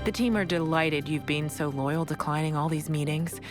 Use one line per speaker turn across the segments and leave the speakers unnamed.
The team are delighted you've been so loyal, declining all these meetings.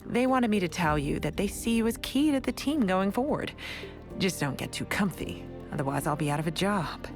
They wanted me to tell you that they see you as key to the team going forward. Just don't get too comfy, otherwise I'll be out of a job.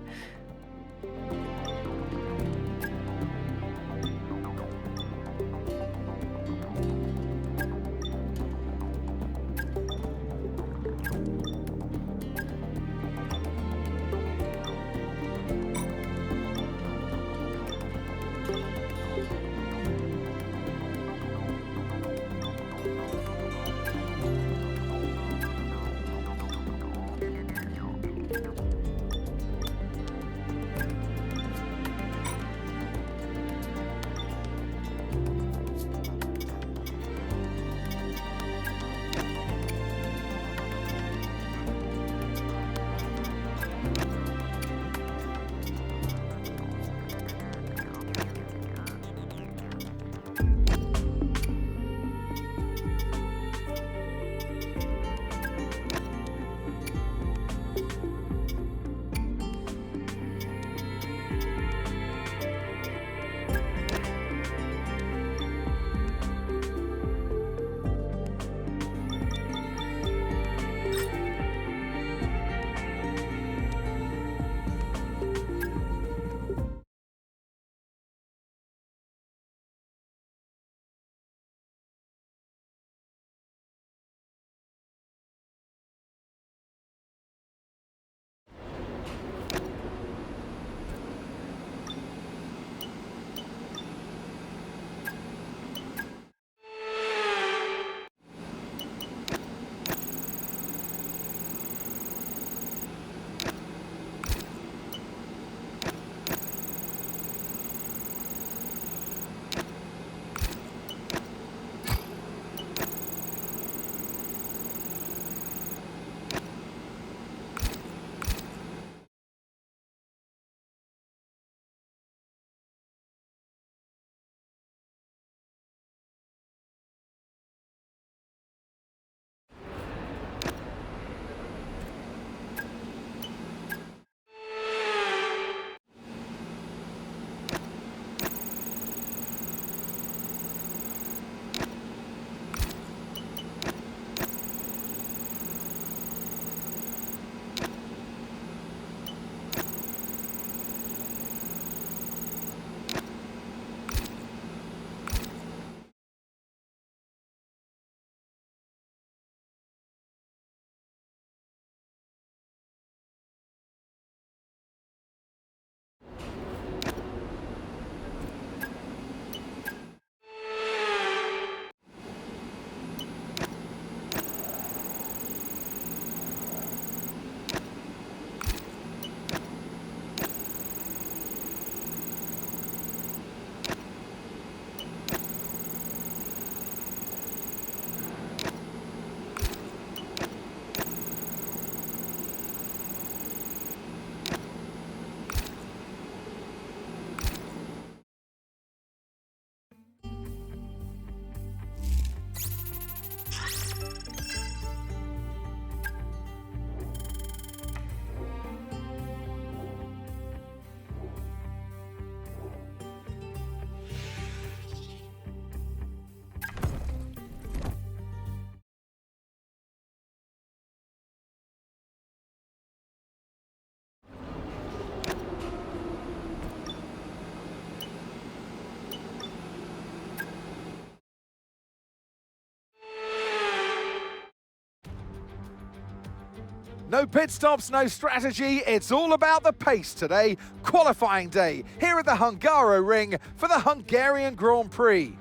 No pit stops, no strategy, it's all about the pace today. Qualifying day here at the Hungaroring for the Hungarian Grand Prix.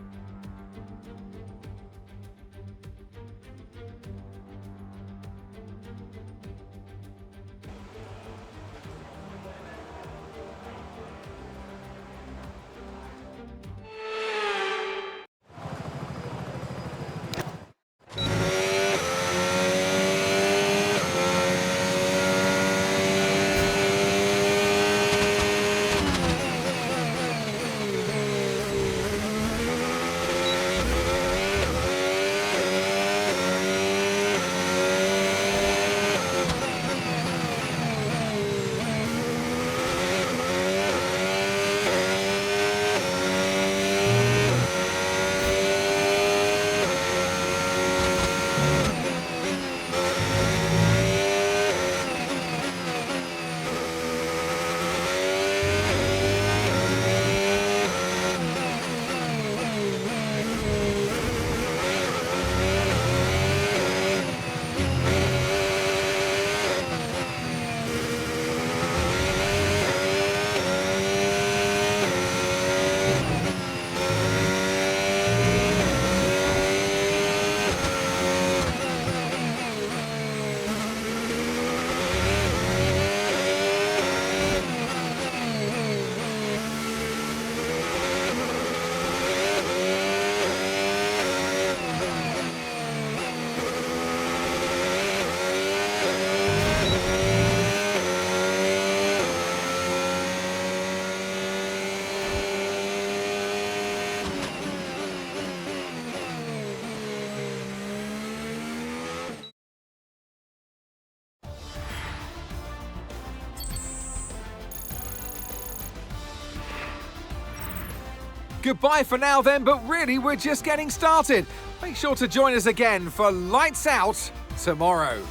Goodbye for now then, but really we're just getting started. Make sure to join us again for Lights Out tomorrow.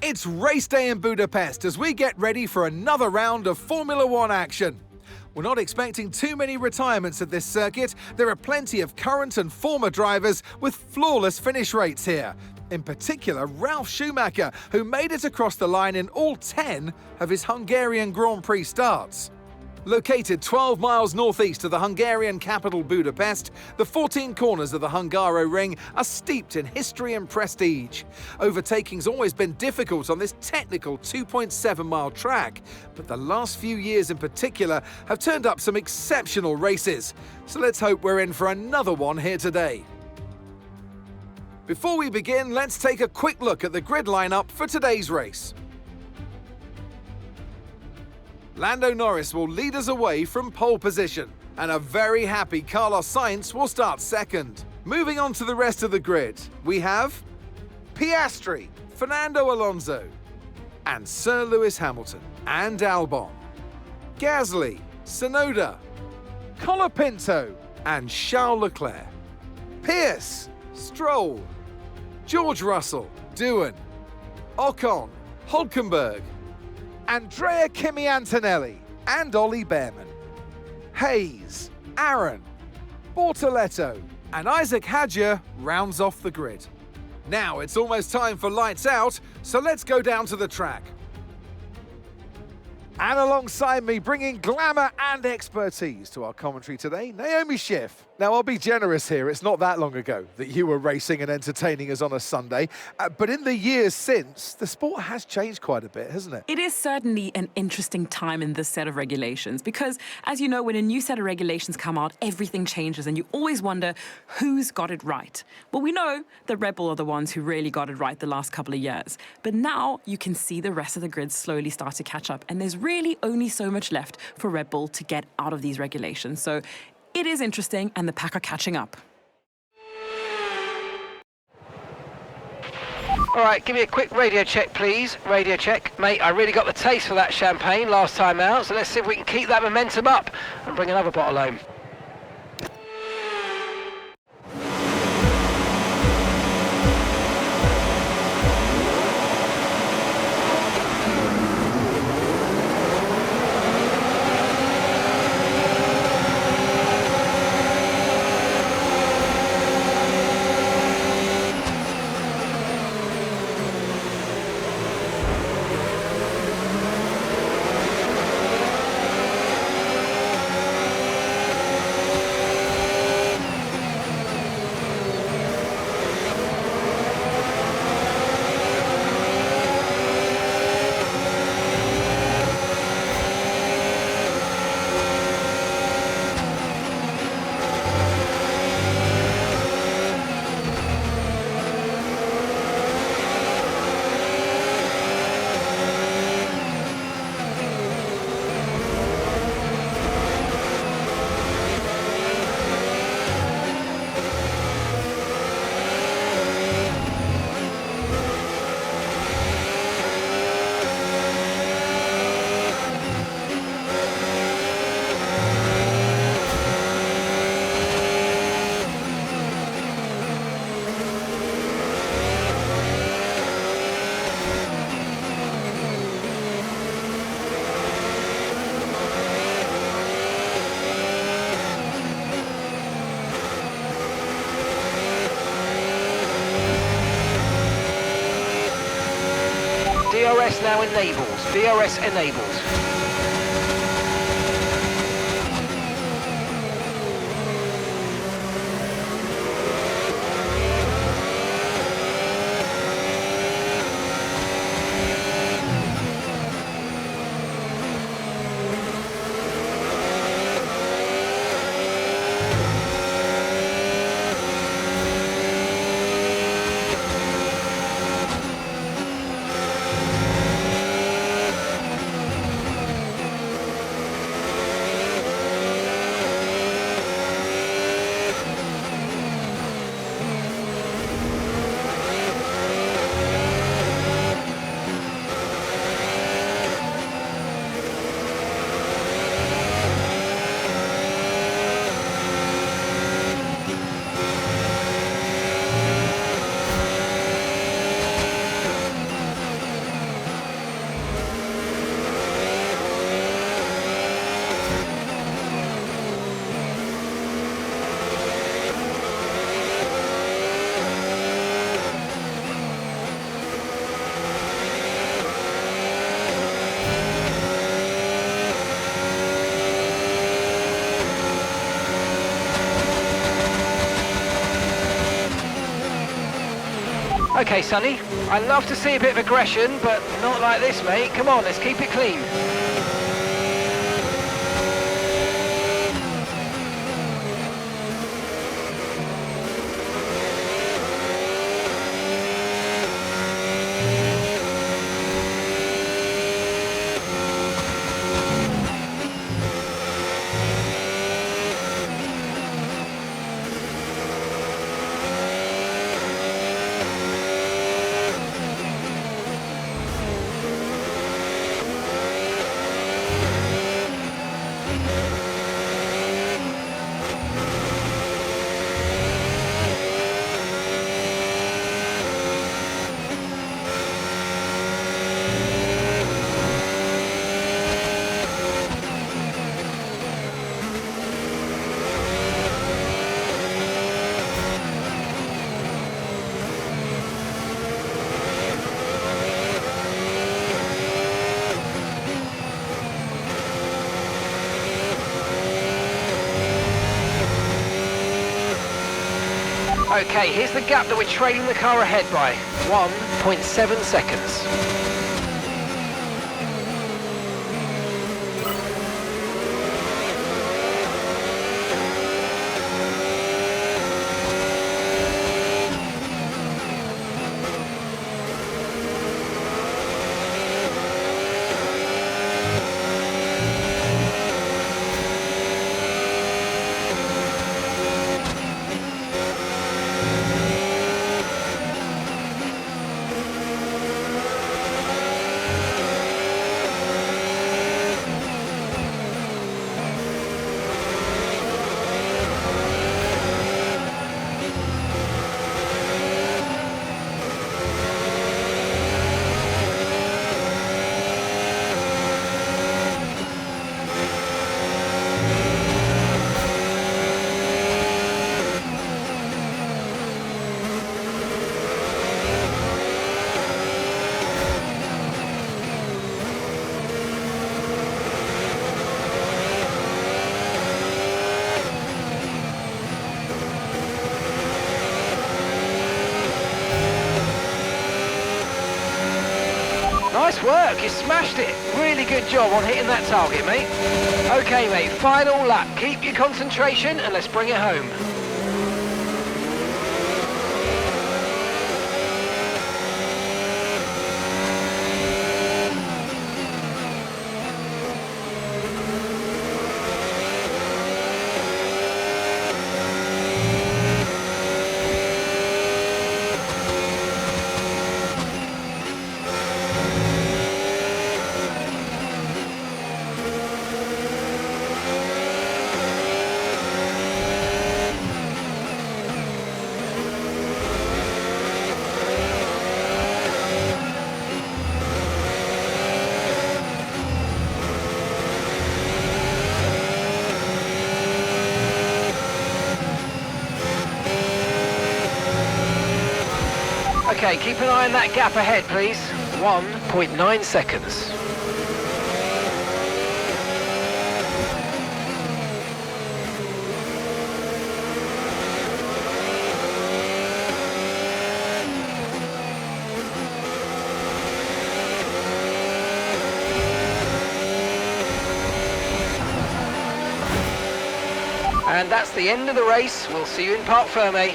It's race day in Budapest as we get ready for another round of Formula One action. We're not expecting too many retirements at this circuit. There are plenty of current and former drivers with flawless finish rates here. In particular, Ralf Schumacher, who made it across the line in all 10 of his Hungarian Grand Prix starts. Located 12 miles northeast of the Hungarian capital Budapest, the 14 corners of the Hungaroring are steeped in history and prestige. Overtaking's always been difficult on this technical 2.7-mile track, but the last few years in particular have turned up some exceptional races. So let's hope we're in for another one here today. Before we begin, let's take a quick look at the grid lineup for today's race. Lando Norris will lead us away from pole position, and a very happy Carlos Sainz will start second. Moving on to the rest of the grid, we have Piastri, Fernando Alonso, and Sir Lewis Hamilton and Albon, Gasly, Tsunoda, Colapinto, and Charles Leclerc, Pierce, Stroll, George Russell, Doohan, Ocon, Hülkenberg, Andrea Kimi Antonelli and Ollie Behrman, Hayes, Aaron, Bortoletto, and Isaac Hadjar rounds off the grid. Now it's almost time for Lights Out, so let's go down to the track. And alongside me, bringing glamour and expertise to our commentary today, Naomi Schiff. Now, I'll be generous here. It's not that long ago that you were racing and entertaining us on a Sunday. But in the years since, the sport has changed quite a bit, hasn't it?
It is certainly an interesting time in this set of regulations because, as you know, when a new set of regulations come out, everything changes and you always wonder who's got it right. Well, we know that Red Bull are the ones who really got it right the last couple of years. But now you can see the rest of the grid slowly start to catch up, and there's really only so much left for Red Bull to get out of these regulations. So it is interesting, and the pack are catching up.
All right, give me a quick radio check, please. Radio check. Mate, I really got the taste for that champagne last time out, so let's see if we can keep that momentum up and bring another bottle home. DRS now enables. DRS enables. Okay, Sonny, I love to see a bit of aggression, but not like this, mate. Come on, let's keep it clean. Okay, here's the gap that we're trailing the car ahead by. 1.7 seconds. Nice work, you smashed it. Really good job on hitting that target, mate. Okay, mate, final lap. Keep your concentration and let's bring it home. Okay, keep an eye on that gap ahead, please. 1.9 seconds. And that's the end of the race. We'll see you in Parc Fermé.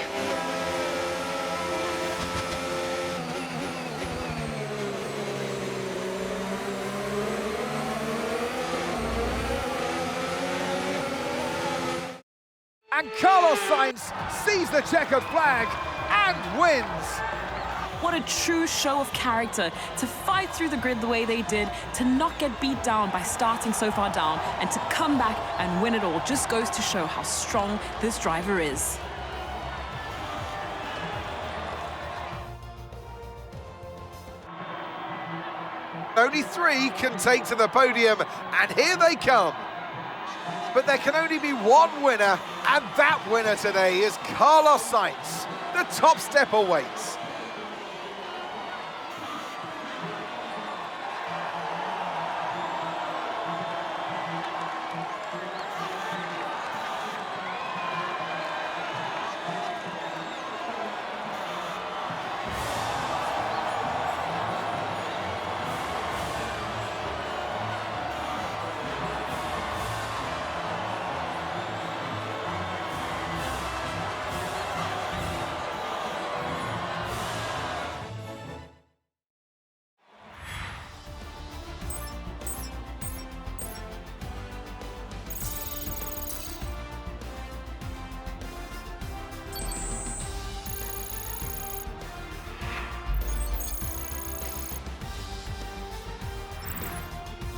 And Carlos Sainz sees the checkered flag and wins.
What a true show of character to fight through the grid the way they did, to not get beat down by starting so far down, and to come back and win it all just goes to show how strong this driver is.
Only 3 can take to the podium, and here they come. But there can only be one winner, and that winner today is Carlos Sainz. The top step awaits.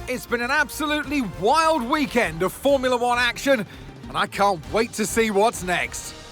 It's been an absolutely wild weekend of Formula One action, and I can't wait to see what's next.